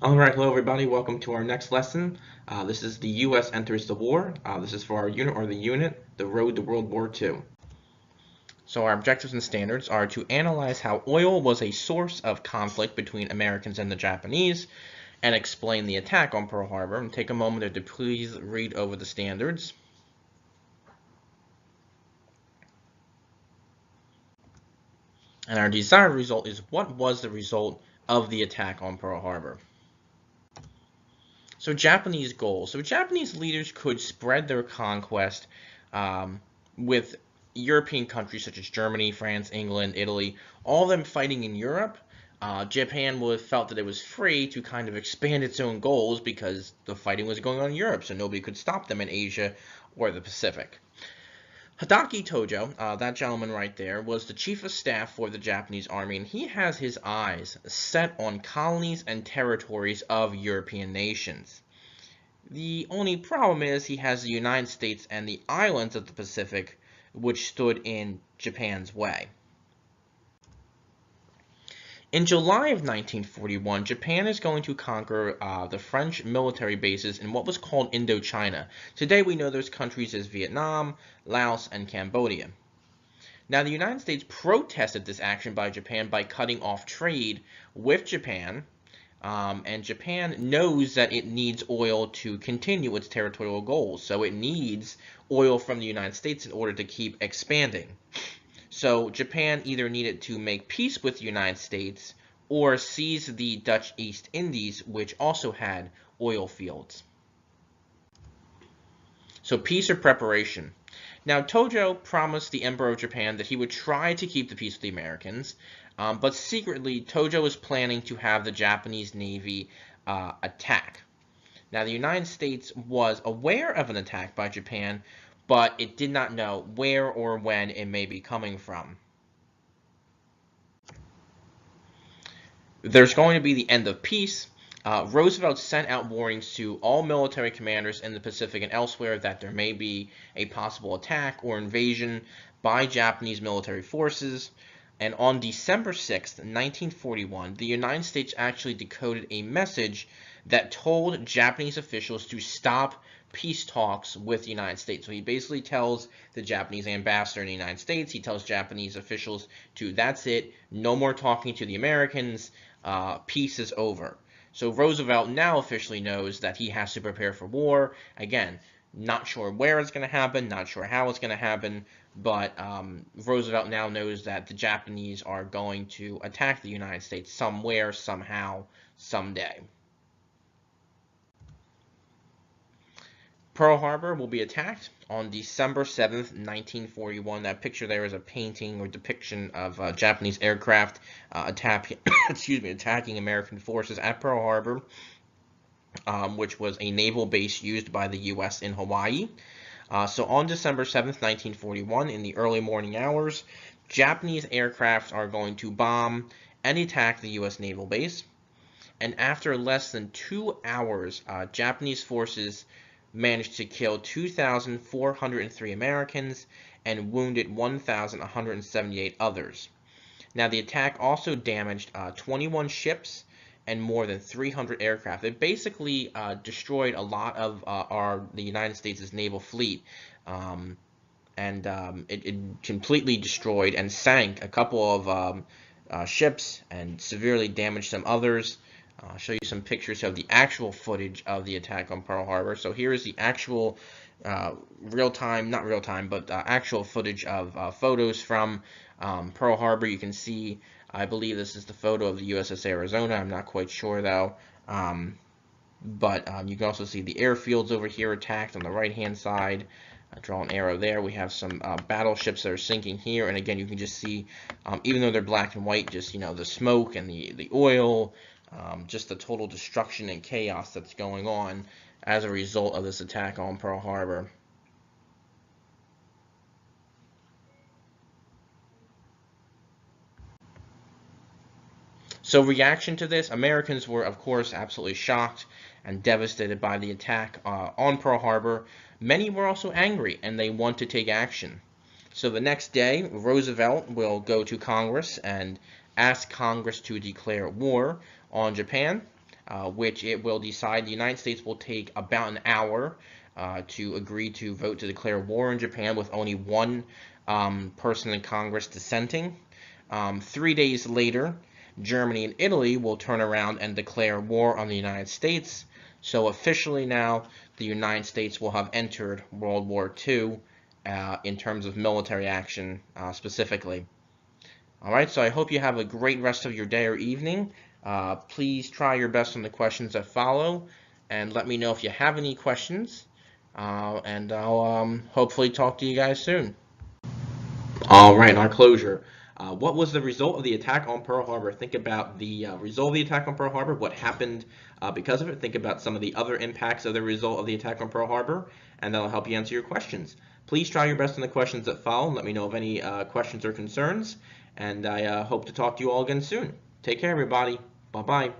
Alright, hello everybody, welcome to our next lesson. This is the U.S. enters the war. This is for our unit, or the unit, The Road to World War II. So our objectives and standards are to analyze how oil was a source of conflict between Americans and the Japanese, and explain the attack on Pearl Harbor. And take a moment to please read over the standards. And our desired result is, what was the result of the attack on Pearl Harbor? So Japanese goals. So Japanese leaders could spread their conquest with European countries such as Germany, France, England, Italy, all of them fighting in Europe. Japan would have felt that it was free to kind of expand its own goals because the fighting was going on in Europe, so nobody could stop them in Asia or the Pacific. Hideki Tojo, that gentleman right there, was the chief of staff for the Japanese army, and he has his eyes set on colonies and territories of European nations. The only problem is he has the United States and the islands of the Pacific, which stood in Japan's way. In July of 1941, Japan is going to conquer the French military bases in what was called Indochina. Today we know those countries as Vietnam, Laos, and Cambodia. Now, the United States protested this action by Japan by cutting off trade with Japan, and Japan knows that it needs oil to continue its territorial goals, so it needs oil from the United States in order to keep expanding. So Japan either needed to make peace with the United States or seize the Dutch East Indies, which also had oil fields. So peace or preparation. Now, Tojo promised the Emperor of Japan that he would try to keep the peace with the Americans, but secretly, Tojo was planning to have the Japanese Navy attack. Now, the United States was aware of an attack by Japan, but it did not know where or when it may be coming from. There's going to be the end of peace. Roosevelt sent out warnings to all military commanders in the Pacific and elsewhere that there may be a possible attack or invasion by Japanese military forces. And on December 6th, 1941, the United States actually decoded a message that told Japanese officials to stop peace talks with the United States. So he basically tells the Japanese ambassador in the United States, he tells Japanese officials to, that's it, no more talking to the Americans, peace is over. So Roosevelt now officially knows that he has to prepare for war. Again, not sure where it's going to happen, not sure how it's going to happen, but Roosevelt now knows that the Japanese are going to attack the United States somewhere, somehow, someday. Pearl Harbor will be attacked on December 7th, 1941. That picture there is a painting or depiction of Japanese aircraft attacking American forces at Pearl Harbor, which was a naval base used by the U.S. in Hawaii. So on December 7th, 1941, in the early morning hours, Japanese aircraft are going to bomb and attack the U.S. naval base. And after less than 2 hours, Japanese forces managed to kill 2,403 Americans and wounded 1,178 others. Now, the attack also damaged 21 ships and more than 300 aircraft. It basically destroyed a lot of the United States' naval fleet, it completely destroyed and sank a couple of ships and severely damaged some others. I'll show you some pictures of the actual footage of the attack on Pearl Harbor. So here is the actual not real time, but actual footage of photos from Pearl Harbor. You can see, I believe this is the photo of the USS Arizona. I'm not quite sure though. But you can also see the airfields over here attacked on the right-hand side. Draw an arrow there. We have some battleships that are sinking here, and again, you can just see, even though they're black and white, just the smoke and the oil. Just the total destruction and chaos that's going on as a result of this attack on Pearl Harbor. So reaction to this, Americans were of course absolutely shocked and devastated by the attack on Pearl Harbor. Many were also angry and they want to take action. So the next day, Roosevelt will go to Congress and ask Congress to declare war on Japan. which it will decide. The United States will take about an hour to agree to vote to declare war on Japan, with only one person in Congress dissenting. 3 days later, Germany and Italy will turn around and declare war on the United States. So officially now, the United States will have entered World War II in terms of military action specifically. All right, so I hope you have a great rest of your day or evening. Please try your best on the questions that follow, and let me know if you have any questions, and I'll hopefully talk to you guys soon. All right, our closure. What was the result of the attack on Pearl Harbor? Think about the result of the attack on Pearl Harbor, what happened because of it. Think about some of the other impacts of the result of the attack on Pearl Harbor, and that'll help you answer your questions. Please try your best on the questions that follow, and let me know of any questions or concerns, and I hope to talk to you all again soon. Take care, everybody. Bye-bye.